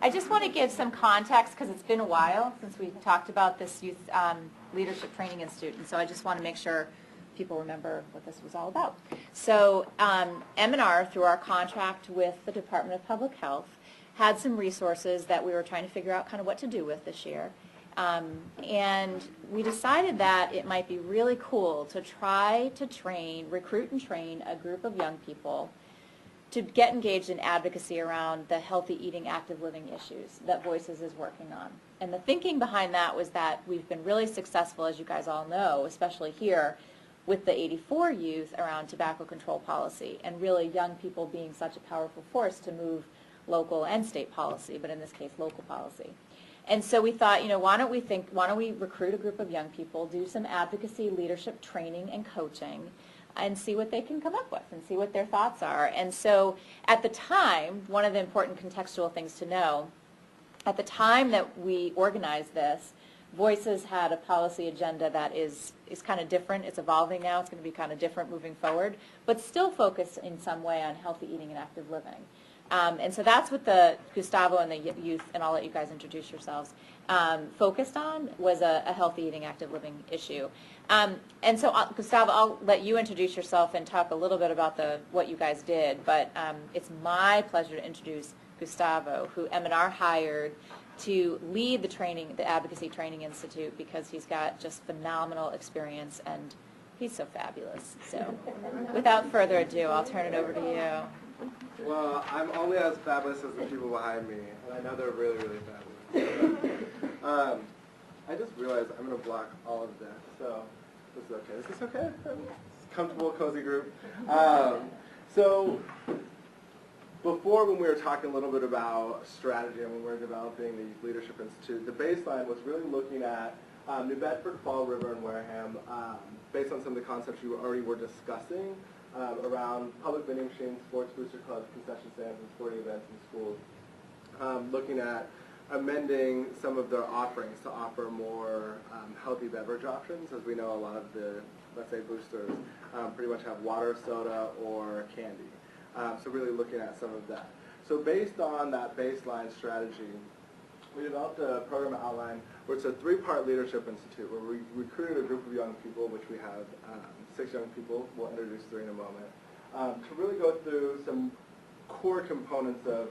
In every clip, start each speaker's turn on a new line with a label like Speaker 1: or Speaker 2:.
Speaker 1: I just want to give some context because it's been a while since we talked about this Youth Leadership Training Institute, and so I just want to make sure people remember what this was all about. So M&R, through our contract with the Department of Public Health, had some resources that we were trying to figure out kind of what to do with this year. And we decided that it might be really cool to try to recruit and train a group of young people to get engaged in advocacy around the healthy eating, active living issues that Voices is working on. And the thinking behind that was that we've been really successful, as you guys all know, especially here, with the 84 youth around tobacco control policy, and really young people being such a powerful force to move local and state policy, but in this case, local policy. And so we thought, why don't we recruit a group of young people, do some advocacy, leadership training and coaching, and see what they can come up with and see what their thoughts are. And so at the time, one of the important contextual things to know, at the time that we organized this, Voices had a policy agenda that is kind of different. It's evolving now. It's going to be kind of different moving forward, but still focused in some way on healthy eating and active living. And so that's what the Gustavo and the youth, and I'll let you guys introduce yourselves, focused on was a healthy eating, active living issue. And so, Gustavo, I'll let you introduce yourself and talk a little bit about what you guys did, but it's my pleasure to introduce Gustavo, who M&R hired to lead the Advocacy Training Institute, because he's got just phenomenal experience and he's so fabulous. So without further ado, I'll turn it over to you.
Speaker 2: Well, I'm only as fabulous as the people behind me, and I know they're really, really fabulous. I just realized I'm going to block all of that, so this is okay. Is this okay? It's a comfortable, cozy group. So before, when we were talking a little bit about strategy and when we were developing the Youth Leadership Institute, the baseline was really looking at New Bedford, Fall River, and Wareham, based on some of the concepts you already were discussing around public vending machines, sports booster clubs, concession stands, and sporting events in schools, looking at amending some of their offerings to offer more healthy beverage options. As we know, a lot of the, let's say, boosters pretty much have water, soda, or candy. So really looking at some of that. So based on that baseline strategy, we developed a program outline where it's a 3-part leadership institute where we recruited a group of young people, which we have 6 young people. We'll introduce 3 in a moment, to really go through some core components of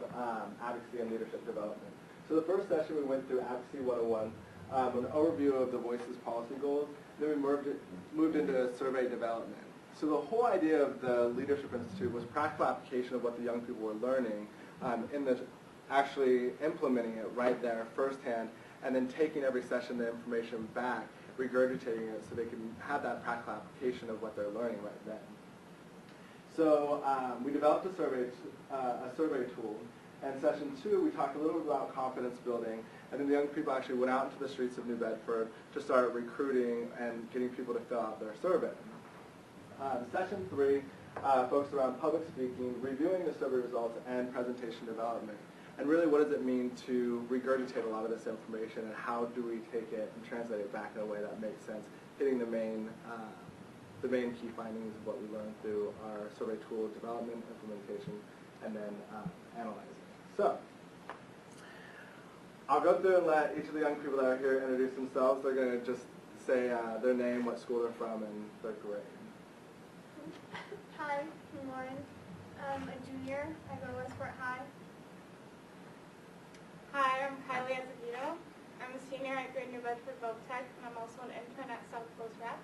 Speaker 2: advocacy and leadership development. So the first session we went through Advocacy 101, an overview of the Voices policy goals. Then we moved into survey development. So the whole idea of the Leadership Institute was practical application of what the young people were learning, actually implementing it right there firsthand, and then taking every session the information back, regurgitating it so they can have that practical application of what they're learning right then. So we developed a survey tool. And session 2, we talked a little bit about confidence building, and then the young people actually went out into the streets of New Bedford to start recruiting and getting people to fill out their survey. Session 3 focused around public speaking, reviewing the survey results, and presentation development. And really, what does it mean to regurgitate a lot of this information, and how do we take it and translate it back in a way that makes sense, hitting the main key findings of what we learned through our survey tool development, implementation, and then analyzing. So I'll go through and let each of the young people that are here introduce themselves. They're going to just say their name, what school they're from, and their grade.
Speaker 3: Hi, I'm Lauren. I'm a junior. I go to Westport High. Hi, I'm Kylie Azevedo. I'm a senior at Great New Bedford Voc Tech, and I'm also an intern at South Coast Rep.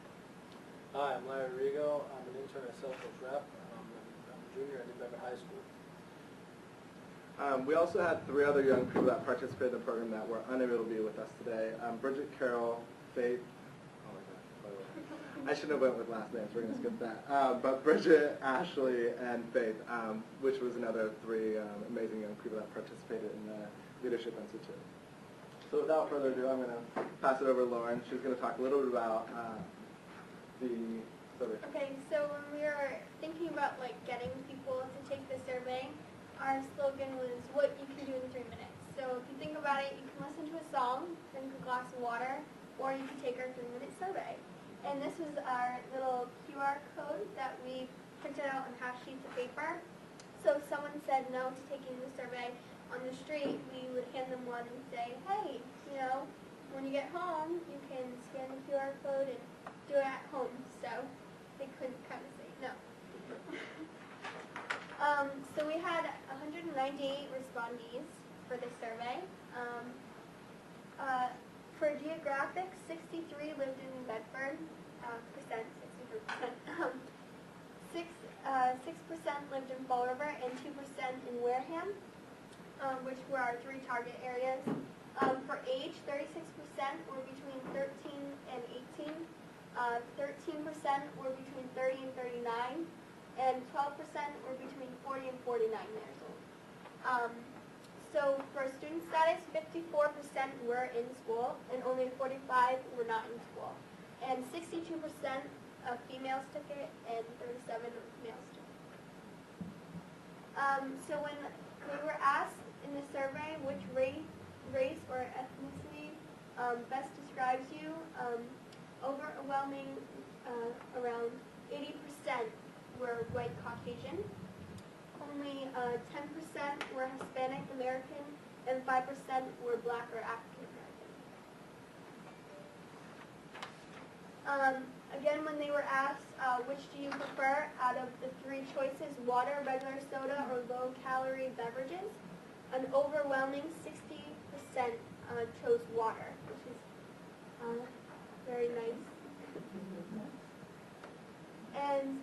Speaker 4: Hi, I'm Larry Rigo. I'm an intern at South Coast Rep. I'm a junior at New Bedford High School.
Speaker 2: We also had 3 other young people that participated in the program that were unable to be with us today. Bridget, Carol, Faith. Oh my gosh, by the way. I shouldn't have went with last names. We're going to skip that. But Bridget, Ashley, and Faith, which was another 3 amazing young people that participated in the Leadership Institute. So without further ado, I'm going to pass it over to Lauren. She's going to talk a little bit about the survey.
Speaker 3: Okay, so when we were thinking about getting people to take the survey, our slogan was what you can do in 3 minutes. So if you think about it, you can listen to a song, drink a glass of water, or you can take our 3-minute survey. And this was our little QR code that we printed out on half sheets of paper. So if someone said no to taking the survey on the street, we would hand someone and say, hey, you know, when you get home, you can scan the QR code and do it at home. So they couldn't kind of say no. So we had 198 respondees for this survey. For geographics, 63 lived in Bedford, 63%. 6% lived in Fall River and 2% in Wareham, which were our 3 target areas. For age, 36% were between 13 and 18, 13% were between 30 and 39, and 12% were between 40 and 49 years old. So for student status, 54% were in school, and only 45 were not in school. And 62% of females took it, and 37 of males took it. So when we were asked in the survey which race or ethnicity best describes you, overwhelming around 80% were white Caucasian. Only 10% were Hispanic American, and 5% were Black or African American. Again, when they were asked which do you prefer out of the 3 choices, water, regular soda, or low-calorie beverages, an overwhelming 60% chose water, which is very nice. And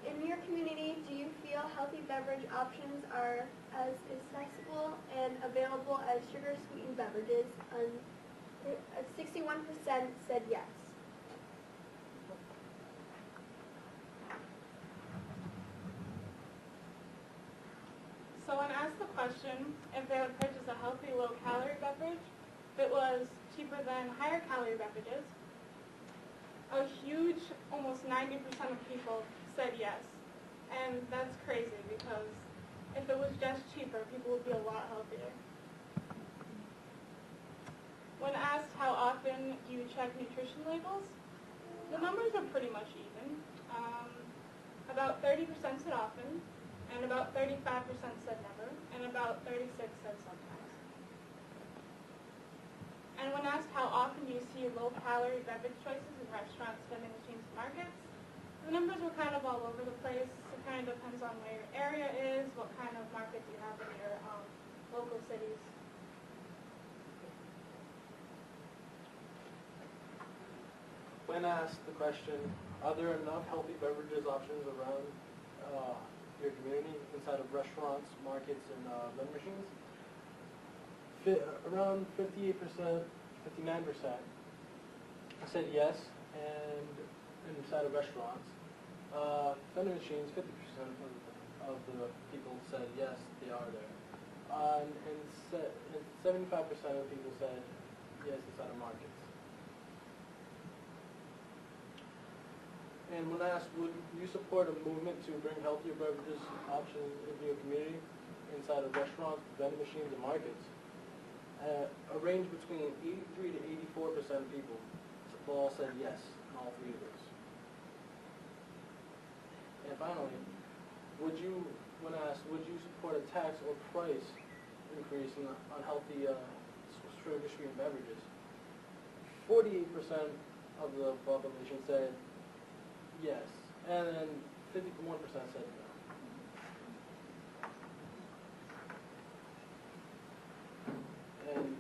Speaker 3: in your community, do you feel healthy beverage options are as accessible and available as sugar-sweetened beverages? 61% said yes.
Speaker 5: So when asked the question if they would purchase a healthy low-calorie beverage, if it was cheaper than higher-calorie beverages, a huge, almost 90% of people said yes. And that's crazy because if it was just cheaper, people would be a lot healthier. When asked how often you check nutrition labels, the numbers are pretty much even. About 30% said often, and about 35% said never, and about 36% said sometimes. And when asked how often do you see low-calorie beverage choices in restaurants, vending machines, and markets, the numbers were kind of all over the place. It kind of depends on where your area is, what kind of markets you have in your local cities.
Speaker 4: When asked the question, are there enough healthy beverages options around your community inside of restaurants, markets, and vending machines? Around 58%, 59% said yes, and inside of restaurants. Vending machines, 50% of the people said yes, they are there. And 75% of people said yes inside of markets. And when asked, would you support a movement to bring healthier beverages options into your community inside of restaurants, vending machines, and markets? A range between 83 to 84% of people all said yes in all 3 of those. And finally, when asked, would you support a tax or price increase on healthy sugar-sweetened beverages? 48% of the population said yes, and then 51% said no. And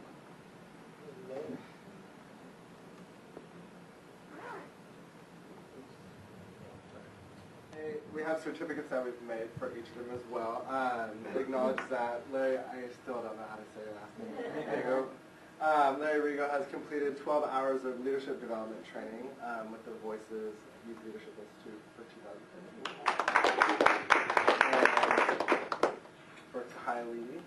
Speaker 2: we have certificates that we've made for each of them as well. Acknowledge that Larry, I still don't know how to say your last name. Rigo. Larry Rigo has completed 12 hours of leadership development training with the Voices Youth Leadership Institute for 2015. And for Kylie,